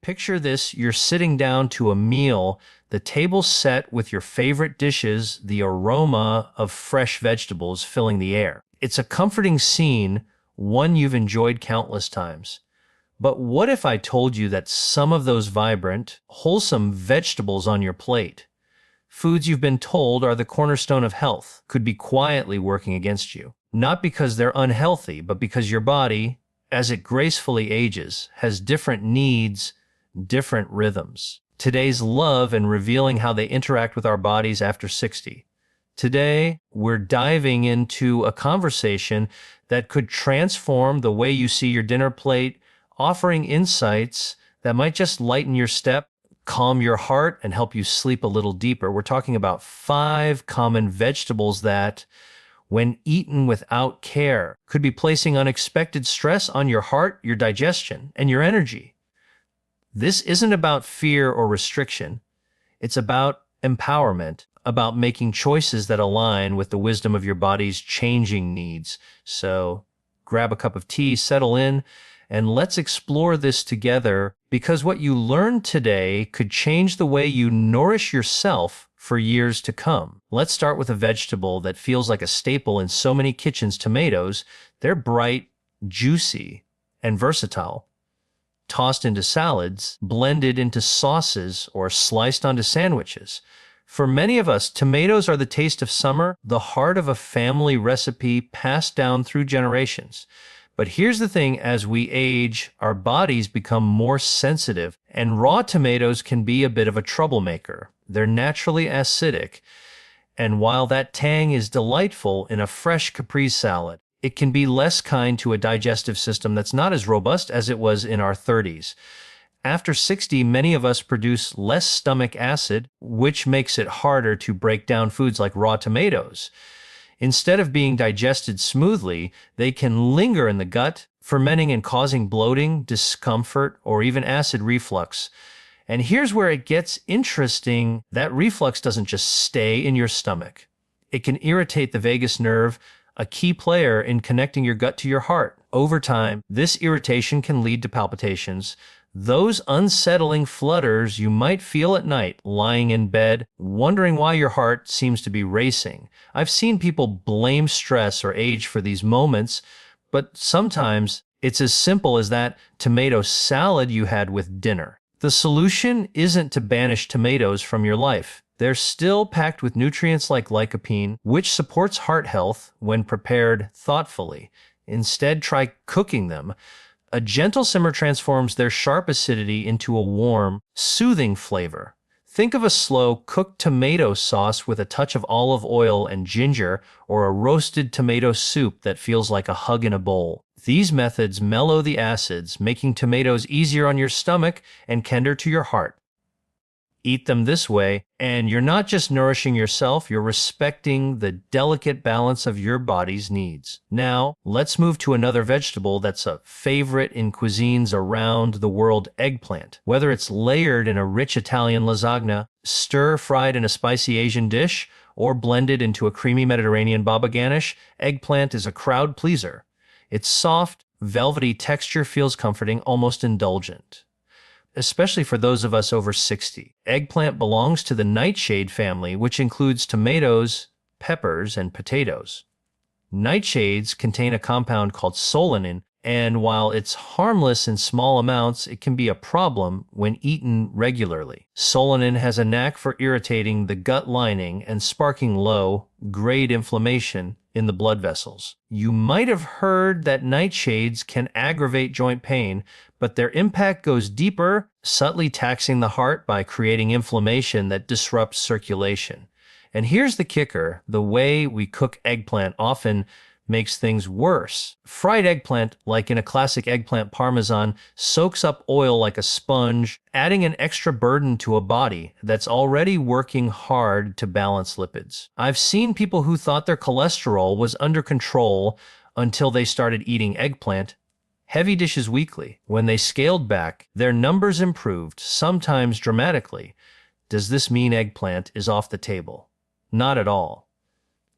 Picture this, you're sitting down to a meal, the table set with your favorite dishes, the aroma of fresh vegetables filling the air. It's a comforting scene, one you've enjoyed countless times. But what if I told you that some of those vibrant, wholesome vegetables on your plate, foods you've been told are the cornerstone of health, could be quietly working against you? Not because they're unhealthy, but because your body, as it gracefully ages, has different needs, different rhythms. Today's love and revealing how they interact with our bodies after 60. Today, we're diving into a conversation that could transform the way you see your dinner plate, offering insights that might just lighten your step, calm your heart, and help you sleep a little deeper. We're talking about 5 common vegetables that, when eaten without care, could be placing unexpected stress on your heart, your digestion, and your energy. This isn't about fear or restriction. It's about empowerment, about making choices that align with the wisdom of your body's changing needs. So grab a cup of tea, settle in, and let's explore this together, because what you learn today could change the way you nourish yourself for years to come. Let's start with a vegetable that feels like a staple in so many kitchens: tomatoes. They're bright, juicy, and versatile. Tossed into salads, blended into sauces, or sliced onto sandwiches. For many of us, tomatoes are the taste of summer, the heart of a family recipe passed down through generations. But here's the thing, as we age, our bodies become more sensitive, and raw tomatoes can be a bit of a troublemaker. They're naturally acidic, and while that tang is delightful in a fresh caprese salad, it can be less kind to a digestive system that's not as robust as it was in our 30s. After 60, many of us produce less stomach acid, which makes it harder to break down foods like raw tomatoes. Instead of being digested smoothly, they can linger in the gut, fermenting and causing bloating, discomfort, or even acid reflux. And here's where it gets interesting. That reflux doesn't just stay in your stomach. It can irritate the vagus nerve, a key player in connecting your gut to your heart. Over time, this irritation can lead to palpitations, those unsettling flutters you might feel at night, lying in bed, wondering why your heart seems to be racing. I've seen people blame stress or age for these moments, but sometimes it's as simple as that tomato salad you had with dinner. The solution isn't to banish tomatoes from your life. They're still packed with nutrients like lycopene, which supports heart health when prepared thoughtfully. Instead, try cooking them. A gentle simmer transforms their sharp acidity into a warm, soothing flavor. Think of a slow, cooked tomato sauce with a touch of olive oil and ginger, or a roasted tomato soup that feels like a hug in a bowl. These methods mellow the acids, making tomatoes easier on your stomach and kinder to your heart. Eat them this way, and you're not just nourishing yourself, you're respecting the delicate balance of your body's needs. Now, let's move to another vegetable that's a favorite in cuisines around the world: eggplant. Whether it's layered in a rich Italian lasagna, stir-fried in a spicy Asian dish, or blended into a creamy Mediterranean baba ganoush, eggplant is a crowd pleaser. Its soft, velvety texture feels comforting, almost indulgent. Especially for those of us over 60. Eggplant belongs to the nightshade family, which includes tomatoes, peppers, and potatoes. Nightshades contain a compound called solanine, and while it's harmless in small amounts, it can be a problem when eaten regularly. Solanine has a knack for irritating the gut lining and sparking low-grade inflammation in the blood vessels. You might have heard that nightshades can aggravate joint pain, but their impact goes deeper, subtly taxing the heart by creating inflammation that disrupts circulation. And here's the kicker: the way we cook eggplant often makes things worse. Fried eggplant, like in a classic eggplant parmesan, soaks up oil like a sponge, adding an extra burden to a body that's already working hard to balance lipids. I've seen people who thought their cholesterol was under control until they started eating eggplant, heavy dishes weekly. When they scaled back, their numbers improved, sometimes dramatically. Does this mean eggplant is off the table? Not at all.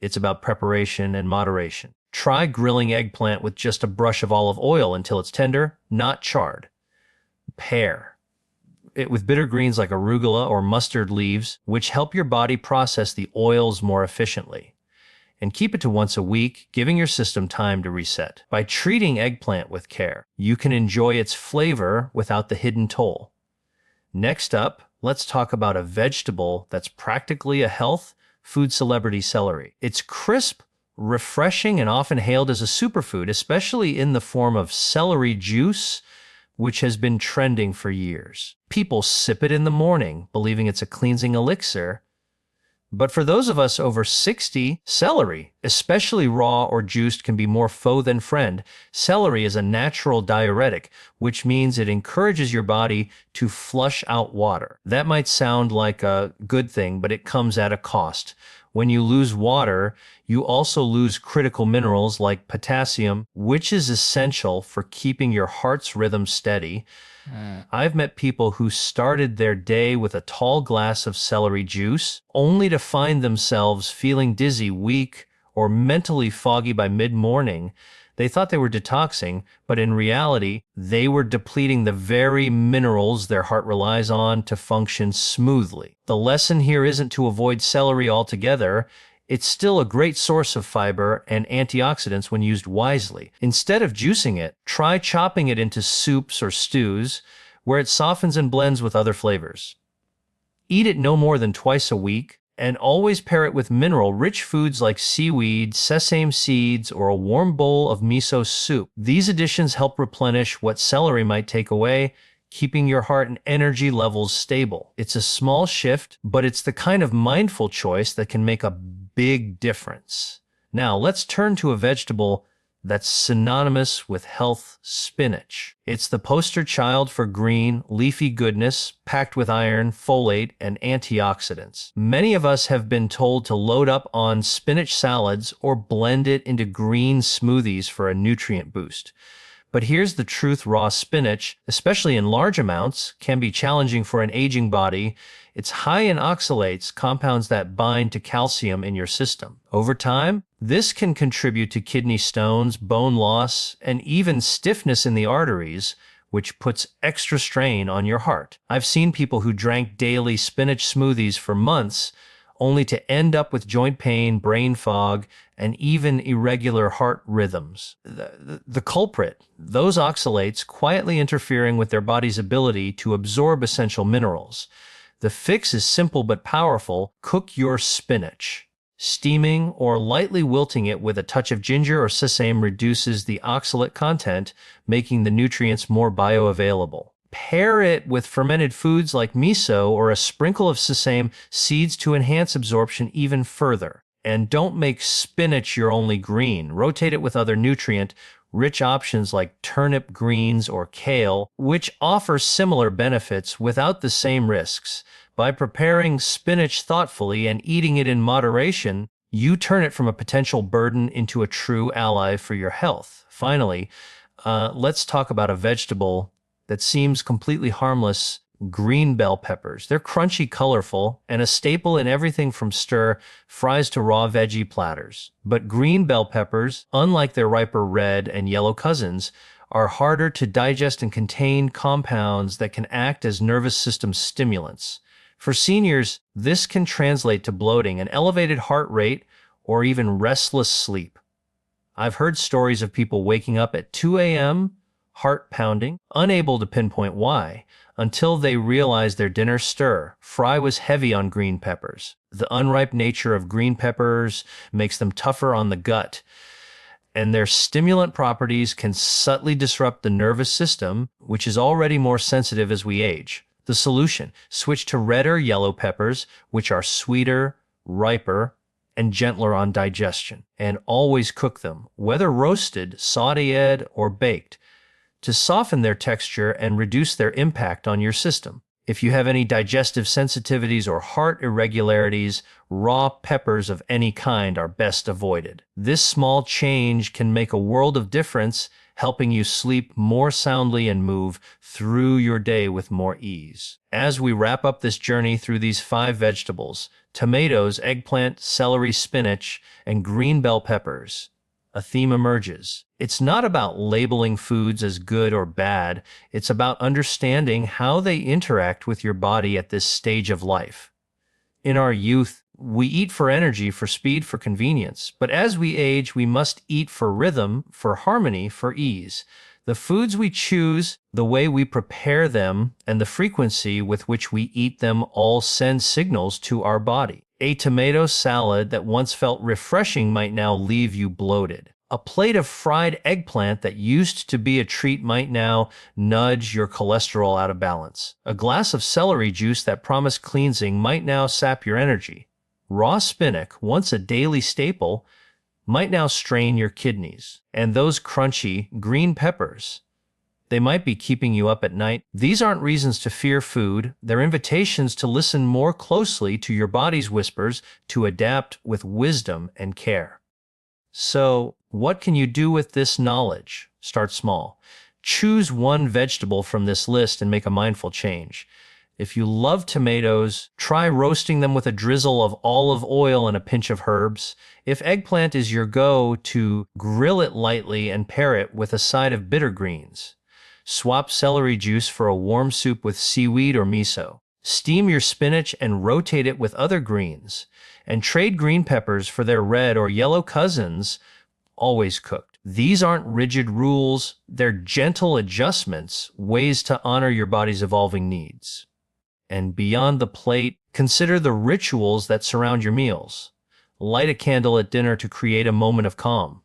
It's about preparation and moderation. Try grilling eggplant with just a brush of olive oil until it's tender, not charred. Pear. with bitter greens like arugula or mustard leaves, which help your body process the oils more efficiently. And keep it to once a week, giving your system time to reset. By treating eggplant with care, you can enjoy its flavor without the hidden toll. Next up, let's talk about a vegetable that's practically a health food celebrity: celery. It's crisp, refreshing, and often hailed as a superfood, especially in the form of celery juice, which has been trending for years. People sip it in the morning, believing it's a cleansing elixir. But for those of us over 60, celery, especially raw or juiced, can be more foe than friend. Celery is a natural diuretic, which means it encourages your body to flush out water. That might sound like a good thing, but it comes at a cost. When you lose water, you also lose critical minerals like potassium, which is essential for keeping your heart's rhythm steady. I've met people who started their day with a tall glass of celery juice, only to find themselves feeling dizzy, weak, or mentally foggy by mid-morning. They thought they were detoxing, but in reality, they were depleting the very minerals their heart relies on to function smoothly. The lesson here isn't to avoid celery altogether. It's still a great source of fiber and antioxidants when used wisely. Instead of juicing it, try chopping it into soups or stews, where it softens and blends with other flavors. Eat it no more than twice a week, and always pair it with mineral-rich foods like seaweed, sesame seeds, or a warm bowl of miso soup. These additions help replenish what celery might take away, keeping your heart and energy levels stable. It's a small shift, but it's the kind of mindful choice that can make a big difference. Now, let's turn to a vegetable that's synonymous with health: spinach. It's the poster child for green, leafy goodness, packed with iron, folate, and antioxidants. Many of us have been told to load up on spinach salads or blend it into green smoothies for a nutrient boost. But here's the truth: raw spinach, especially in large amounts, can be challenging for an aging body. It's high in oxalates, compounds that bind to calcium in your system. Over time, this can contribute to kidney stones, bone loss, and even stiffness in the arteries, which puts extra strain on your heart. I've seen people who drank daily spinach smoothies for months, only to end up with joint pain, brain fog, and even irregular heart rhythms. The culprit: those oxalates quietly interfering with their body's ability to absorb essential minerals. The fix is simple but powerful. Cook your spinach. Steaming or lightly wilting it with a touch of ginger or sesame reduces the oxalate content, making the nutrients more bioavailable. Pair it with fermented foods like miso or a sprinkle of sesame seeds to enhance absorption even further. And don't make spinach your only green. Rotate it with other nutrient-rich options like turnip greens or kale, which offer similar benefits without the same risks. By preparing spinach thoughtfully and eating it in moderation, you turn it from a potential burden into a true ally for your health. Finally, let's talk about a vegetable that seems completely harmless: green bell peppers. They're crunchy, colorful, and a staple in everything from stir fries to raw veggie platters. But green bell peppers, unlike their riper red and yellow cousins, are harder to digest and contain compounds that can act as nervous system stimulants. For seniors, this can translate to bloating, an elevated heart rate, or even restless sleep. I've heard stories of people waking up at 2 a.m., heart pounding, unable to pinpoint why, until they realized their dinner stir-fry was heavy on green peppers. The unripe nature of green peppers makes them tougher on the gut, and their stimulant properties can subtly disrupt the nervous system, which is already more sensitive as we age. The solution: switch to red or yellow peppers, which are sweeter, riper, and gentler on digestion. And always cook them, whether roasted, sautéed, or baked, to soften their texture and reduce their impact on your system. If you have any digestive sensitivities or heart irregularities, raw peppers of any kind are best avoided. This small change can make a world of difference, helping you sleep more soundly and move through your day with more ease. As we wrap up this journey through these 5 vegetables: tomatoes, eggplant, celery, spinach, and green bell peppers, a theme emerges. It's not about labeling foods as good or bad. It's about understanding how they interact with your body at this stage of life. In our youth, we eat for energy, for speed, for convenience. But as we age, we must eat for rhythm, for harmony, for ease. The foods we choose, the way we prepare them, and the frequency with which we eat them all send signals to our body. A tomato salad that once felt refreshing might now leave you bloated. A plate of fried eggplant that used to be a treat might now nudge your cholesterol out of balance. A glass of celery juice that promised cleansing might now sap your energy. Raw spinach, once a daily staple, might now strain your kidneys. And those crunchy green peppers, they might be keeping you up at night. These aren't reasons to fear food. They're invitations to listen more closely to your body's whispers, to adapt with wisdom and care. So, what can you do with this knowledge? Start small. Choose one vegetable from this list and make a mindful change. If you love tomatoes, try roasting them with a drizzle of olive oil and a pinch of herbs. If eggplant is your go-to, grill it lightly and pair it with a side of bitter greens. Swap celery juice for a warm soup with seaweed or miso. Steam your spinach and rotate it with other greens. And trade green peppers for their red or yellow cousins, always cooked. These aren't rigid rules, they're gentle adjustments, ways to honor your body's evolving needs. And beyond the plate, consider the rituals that surround your meals. Light a candle at dinner to create a moment of calm.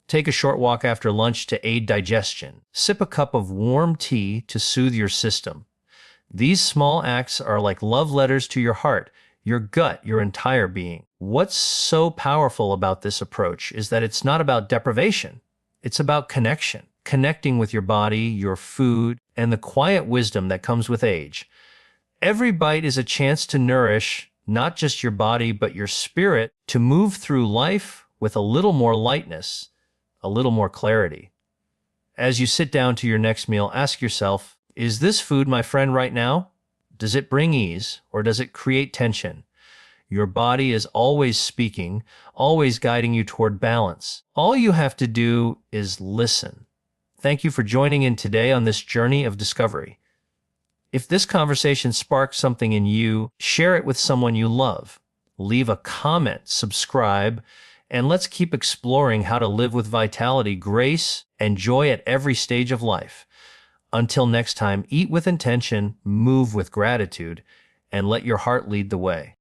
Take a short walk after lunch to aid digestion. Sip a cup of warm tea to soothe your system. These small acts are like love letters to your heart, your gut, your entire being. What's so powerful about this approach is that it's not about deprivation. It's about connection. Connecting with your body, your food, and the quiet wisdom that comes with age. Every bite is a chance to nourish not just your body, but your spirit, to move through life with a little more lightness, a little more clarity. As you sit down to your next meal, ask yourself, is this food my friend right now? Does it bring ease, or does it create tension? Your body is always speaking, always guiding you toward balance. All you have to do is listen. Thank you for joining in today on this journey of discovery. If this conversation sparked something in you, share it with someone you love. Leave a comment, subscribe, and let's keep exploring how to live with vitality, grace, and joy at every stage of life. Until next time, eat with intention, move with gratitude, and let your heart lead the way.